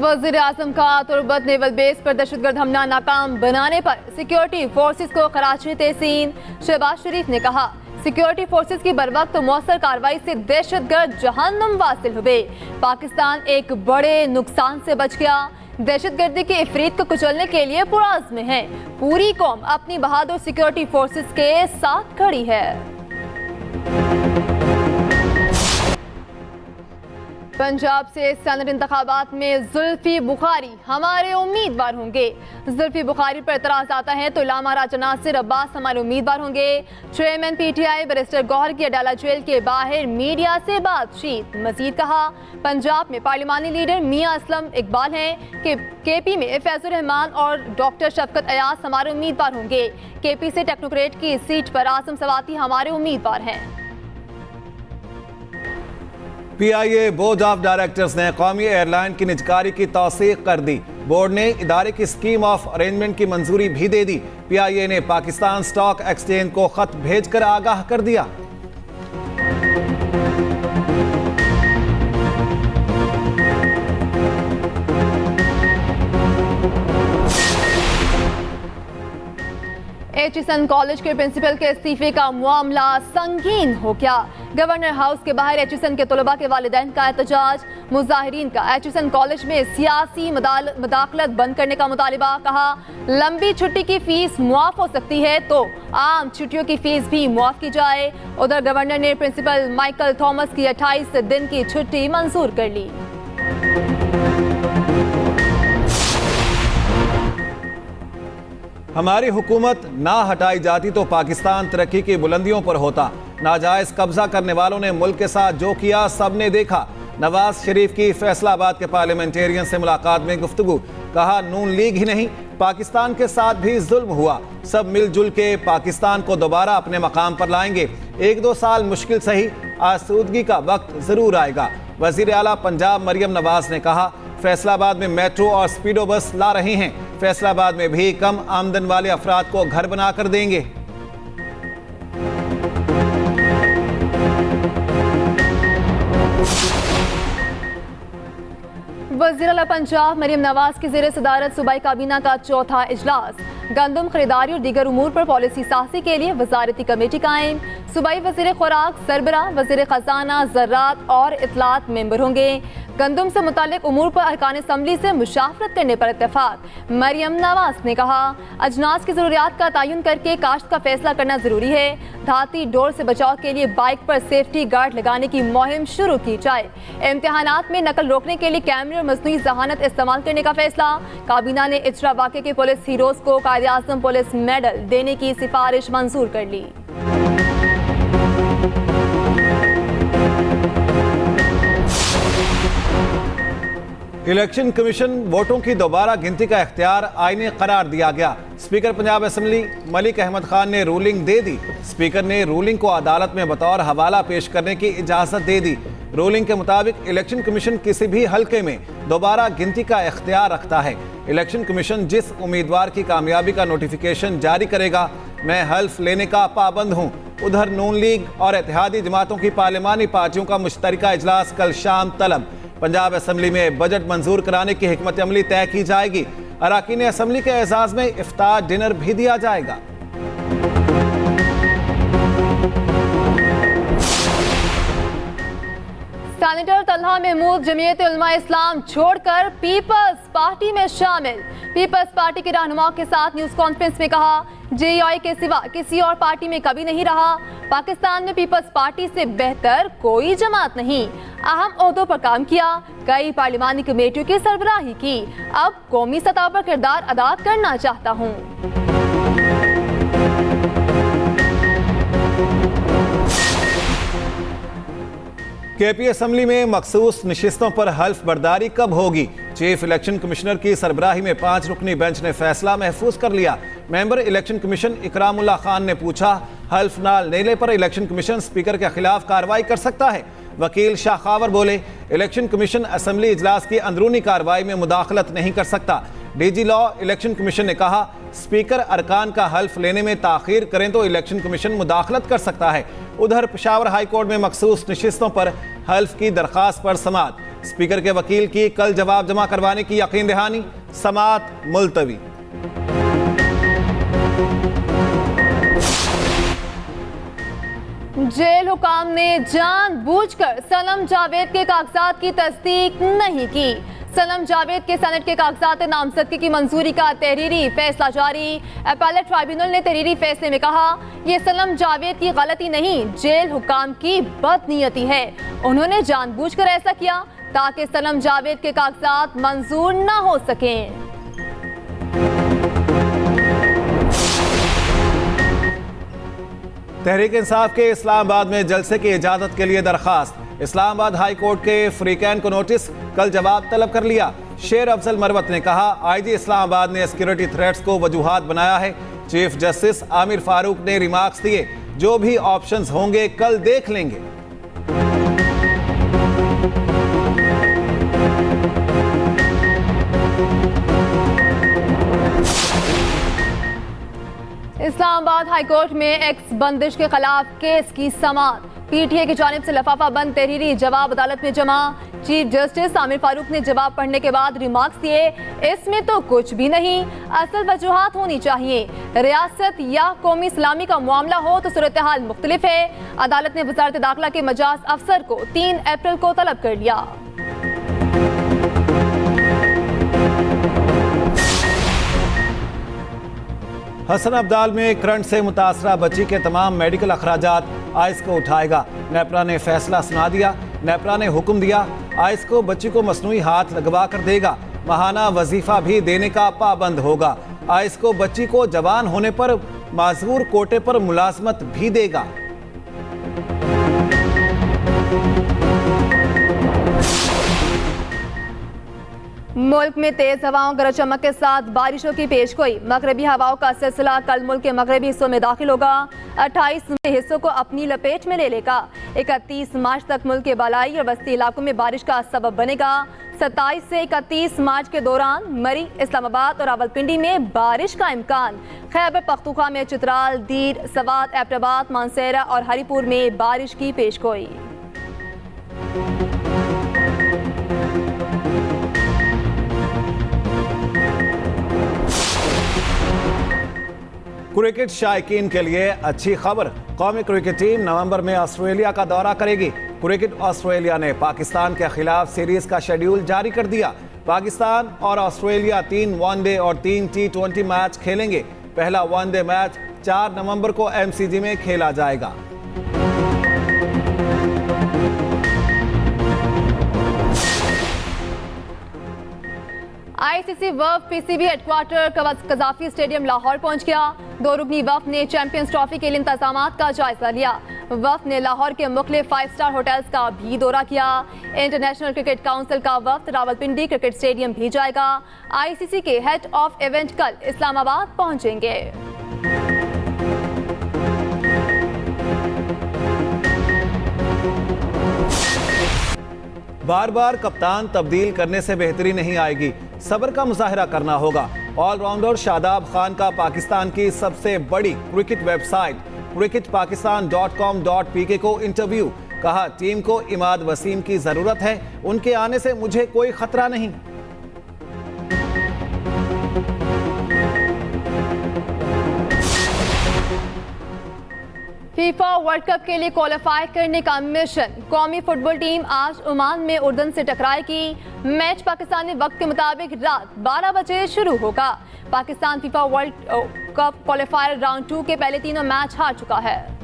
वज़ीर आज़म का Turbat naval base पर दहशतगर्द हमला नाकाम बनाने पर सिक्योरिटी फोर्सेस को कराची तहसीन। शहबाज शरीफ ने कहा, सिक्योरिटी फोर्सेस की बरवक्त तो मौसर कार्रवाई से दहशतगर्द जहन्नुम वासिल हुए। पाकिस्तान एक बड़े नुकसान से बच गया। दहशतगर्दी के इफरीत को कुचलने के लिए पुरअज़्म है। पूरी कौम अपनी बहादुर सिक्योरिटी फोर्सेस के साथ खड़ी है। पंजाब से सेनेट इंतखाबात में जुल्फी बुखारी हमारे उम्मीदवार होंगे। जुल्फी बुखारी पर एतराज आता है तो इलामा राजा नासिर अब्बास हमारे उम्मीदवार होंगे। चेयरमैन PTI बैरिस्टर गौहर की अडाला जेल के बाहर मीडिया से बातचीत। मजीद कहा, पंजाब में पार्लिमानी लीडर मियां असलम इकबाल हैं कि KP में फैजुर रहमान और डॉक्टर शफकत अयाज हमारे उम्मीदवार होंगे। KP से टेक्नोक्रेट की सीट पर आसम सवाती हमारे उम्मीदवार हैं। PIA बोर्ड ऑफ डायरेक्टर्स ने कौमी एयरलाइन की निजकारी की तौसीक कर दी। बोर्ड ने इदारे की स्कीम ऑफ अरेंजमेंट की मंजूरी भी दे दी। PIA ने पाकिस्तान स्टॉक एक्सचेंज को खत भेजकर आगाह कर दिया। एचिसन कॉलेज के प्रिंसिपल के इस्तीफे का मामला संगीन हो गया। गवर्नर हाउस के बाहर एचिसन के तलबा के वालिदैन का एहतजाज। मुजाहिरीन का एचिसन कॉलेज में सियासी मुदाखलत बंद करने का मुतालिबा। कहा, लंबी छुट्टी की फीस मुआफ हो सकती है तो आम छुट्टियों की फीस भी मुआफ की जाए। उधर गवर्नर ने प्रिंसिपल माइकल थॉमस की 28 दिन की छुट्टी मंजूर कर ली। हमारी हुकूमत ना हटाई जाती तो पाकिस्तान तरक्की की बुलंदियों पर होता। नाजायज कब्जा करने वालों ने मुल्क के साथ जो किया सबने देखा। नवाज शरीफ की फैसलाबाद के पार्लियामेंटेरियन से मुलाकात में गुफ्तगू। कहा, नून लीग ही नहीं पाकिस्तान के साथ भी जुल्म हुआ। सब मिलजुल के पाकिस्तान को दोबारा अपने मकाम पर लाएंगे। 1-2 साल मुश्किल सही, आसूदगी का वक्त जरूर आएगा। वजीर आला पंजाब मरियम नवाज ने कहा, फैसलाबाद में मेट्रो और स्पीडो बस ला रहे हैं। फैसलाबाद में भी कम आमदन वाले अफराद को घर बनाकर देंगे। वज़ीर आला पंजाब मरियम नवाज की ज़ेर सदारत सूबाई काबीना का चौथा इजलास। गंदम खरीदारी और दीगर उमूर पर पॉलिसी साज़ी के लिए वजारती कमेटी कायम। सूबाई वज़ीर खुराक सरबराह, वज़ीर खजाना, ज़राअत और इत्तलात मेंबर होंगे। गंदम से मुतालिक उमूर पर अरकान असम्बली से मुशावरत करने पर इत्तेफाक। मरियम नवाज ने कहा, अजनास की ज़रूरियात का तयन करके काश्त का फैसला करना ज़रूरी है। धाती डोर से बचाव के लिए बाइक पर सेफ्टी गार्ड लगाने की मुहिम शुरू की जाए। इम्तिहानात में नकल रोकने के लिए कैमरे और मजनूई जहानत इस्तेमाल करने का फैसला। काबीना ने इजरा वाक़े के पुलिस हीरोज़ को कायद-ए-आज़म पुलिस मेडल देने की सिफारिश मंजूर कर ली। इलेक्शन कमीशन वोटों की दोबारा गिनती का इख्तियार आईनी करार दिया गया। स्पीकर पंजाब असम्बली मलिक अहमद खान ने रूलिंग दे दी। स्पीकर ने रूलिंग को अदालत में बतौर हवाला पेश करने की इजाज़त दे दी। रूलिंग के मुताबिक इलेक्शन कमीशन किसी भी हल्के में दोबारा गिनती का इख्तियार रखता है। इलेक्शन कमीशन जिस उम्मीदवार की कामयाबी का नोटिफिकेशन जारी करेगा, मैं हल्फ लेने का पाबंद हूँ। उधर नून लीग और इत्तेहादी जमातों की पार्लिमानी पार्टियों का मुश्तरका इजलास कल शाम तलब। पंजाब असम्बली में बजट मंजूर कराने की हिकमत अमली तय की जाएगी। अराकीन असम्बली के एजाज में इफ्तार डिनर भी दिया जाएगा। सेनेटर तलहा महमूद जमीयत उलमा इस्लाम छोड़कर पीपल्स पार्टी में शामिल। पीपल्स पार्टी के रहनुमाओं के साथ न्यूज कॉन्फ्रेंस में कहा, JUI के सिवा किसी और पार्टी में कभी नहीं रहा। पाकिस्तान में पीपल्स पार्टी से बेहतर कोई जमात नहीं। अहम ओहदों पर काम किया, कई पार्लिमानी कमेटियों की सरबराही की। अब कौमी सतह पर किरदार अदा करना चाहता हूँ। KP असम्बली में मखसूस नशिस्तों पर हल्फ बर्दारी कब होगी? चीफ इलेक्शन कमिश्नर की सरबराही में 5 रुकनी बेंच ने फैसला महफूज कर लिया। Member election commission Ikramullah Khan ने पूछा, हल्फ ना लेने पर इलेक्शन कमीशन स्पीकर के खिलाफ कार्रवाई कर सकता है? वकील शाह खावर बोले, इलेक्शन कमीशन असम्बली इजलास की अंदरूनी कार्रवाई में मुदाखलत नहीं कर सकता। DG लॉ इलेक्शन कमीशन ने कहा, स्पीकर अरकान का हल्फ लेने में ताखीर करें तो इलेक्शन कमीशन मुदाखलत कर सकता है। उधर पेशावर हाई कोर्ट में मखसूस नशिस्तों पर हल्फ की दरख्वास्त पर समाअत। स्पीकर के वकील की कल जवाब जमा करवाने की यकीन दहानी, समाअत मुलतवी। जेल हुकाम ने जानबूझकर सनम जावेद के कागजात की तस्दीक नहीं की। सनम जावेद के सेनेट के कागजात नामजदगी की मंजूरी का तहरीरी फैसला जारी। अपीलेट ट्राइब्यूनल ने तहरीरी फैसले में कहा, यह सनम जावेद की गलती नहीं, जेल हुकाम की बदनीयती है। उन्होंने जानबूझकर ऐसा किया ताकि सनम जावेद के कागजात मंजूर न हो सकें। तहरीक इंसाफ के इस्लामाबाद में जलसे की इजाजत के लिए दरखास्त। इस्लामाबाद हाई कोर्ट के फ्रीकैन को नोटिस, कल जवाब तलब कर लिया। शेर अफजल मरवत ने कहा, आईजी इस्लामाबाद ने सिक्योरिटी थ्रेट्स को वजूहात बनाया है। चीफ जस्टिस आमिर फारूक ने रिमार्क्स दिए, जो भी ऑप्शंस होंगे कल देख लेंगे। इस्लामाबाद हाईकोर्ट में एक्स बंदिश के खिलाफ केस की समाअत। पीटीए की जानिब से लिफाफा बंद तहरीरी जवाब अदालत में जमा। चीफ जस्टिस आमिर फारूक ने जवाब पढ़ने के बाद रिमार्क्स दिए, इसमें तो कुछ भी नहीं, असल वजूहात होनी चाहिए। रियासत या कौमी इस्लामी का मामला हो तो सूरत हाल मुख्तलिफ है। अदालत ने वजारत दाखिला के मजाज अफसर को 3 अप्रैल को तलब कर लिया। हसन अब्दाल में करंट से मुतासरा बच्ची के तमाम मेडिकल अखराजात आइस को उठाएगा। नेपरा ने फैसला सुना दिया। नेपरा ने हुक्म दिया, आइस को बच्ची को मसनूई हाथ लगवा कर देगा। माहाना वजीफा भी देने का पाबंद होगा। आइस को बच्ची को जवान होने पर माजूर कोटे पर मुलाजमत भी देगा। मुल्क में तेज हवाओं गरज चमक के साथ बारिशों की पेशगोई। मगरबी हवाओं का सिलसिला कल मुल्क के मगरबी हिस्सों में दाखिल होगा। 28 हिस्सों को अपनी लपेट में ले लेगा। 31 मार्च तक मुल्क के बालाई और वस्ती इलाकों में बारिश का सबब बनेगा। 27 से 31 मार्च के दौरान मरी, इस्लामाबाद और रावलपिंडी में बारिश का इम्कान। खैबर पख्तूनख्वा में चित्राल, दीर, सवात, एबटाबाद, मानसेरा और हरीपुर में बारिश की पेशगोई। क्रिकेट शायकीन के लिए अच्छी खबर, कौमी क्रिकेट टीम नवंबर में ऑस्ट्रेलिया का दौरा करेगी। क्रिकेट ऑस्ट्रेलिया ने पाकिस्तान के खिलाफ सीरीज का शेड्यूल जारी कर दिया। पाकिस्तान और ऑस्ट्रेलिया 3 वनडे और 3 T20 मैच खेलेंगे। पहला वनडे मैच 4 नवंबर को MCG में खेला जाएगा। ICC वफ़ PCB headquarter Gaddafi stadium Lahore पहुंच गया। 2 रुकनी वफ़ ने चैंपियंस ट्रॉफी के लिए इंतजामात का जायजा लिया। वफ़ ने लाहौर के मुख्तलिफ 5 स्टार होटल्स का भी दौरा किया। इंटरनेशनल क्रिकेट काउंसिल का वफ़द रावलपिंडी क्रिकेट स्टेडियम भी जाएगा। ICC के हेड ऑफ इवेंट कल इस्लामाबाद पहुंचेंगे। बार बार कप्तान तब्दील करने से बेहतरी नहीं आएगी, सब्र का मुजाहिरा करना होगा। ऑलराउंडर शादाब खान का पाकिस्तान की सबसे बड़ी क्रिकेट वेबसाइट cricketpakistan.com.pk को इंटरव्यू। कहा, टीम को इमाद वसीम की जरूरत है, उनके आने से मुझे कोई खतरा नहीं। फीफा वर्ल्ड कप के लिए क्वालिफाई करने का मिशन। कौमी फुटबॉल टीम आज ओमान में उर्दन से टकराएगी। मैच पाकिस्तानी वक्त के मुताबिक रात 12 बजे शुरू होगा। Pakistan FIFA world cup qualifier round 2 के पहले तीनों मैच हार चुका है।